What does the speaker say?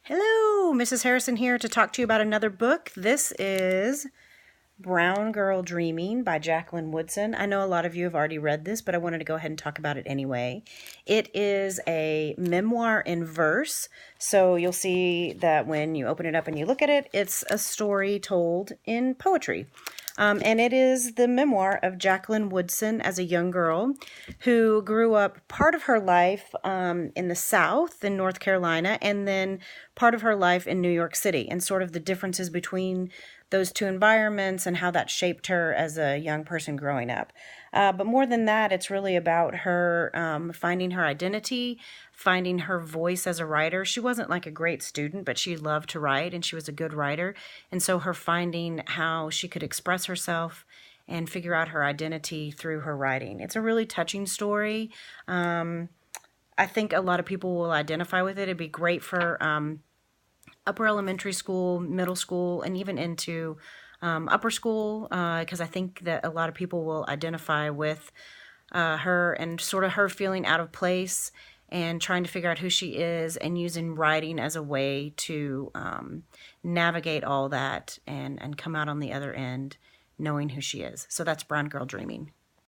Hello, Mrs. Harrison here to talk to you about another book. This is Brown Girl Dreaming by Jacqueline Woodson. I know a lot of you have already read this, but I wanted to go ahead and talk about it anyway. It is a memoir in verse, so you'll see that when you open it up and you look at it, it's a story told in poetry. And it is the memoir of Jacqueline Woodson as a young girl who grew up part of her life in the South in North Carolina and then part of her life in New York City, and sort of the differences between those two environments and how that shaped her as a young person growing up. But more than that, it's really about her finding her identity, finding her voice as a writer. She wasn't like a great student, but she loved to write and she was a good writer. And so her finding how she could express herself and figure out her identity through her writing. It's a really touching story. I think a lot of people will identify with it. It'd be great for upper elementary school, middle school, and even into upper school, because I think that a lot of people will identify with her and sort of her feeling out of place and trying to figure out who she is and using writing as a way to navigate all that and come out on the other end knowing who she is. So that's Brown Girl Dreaming.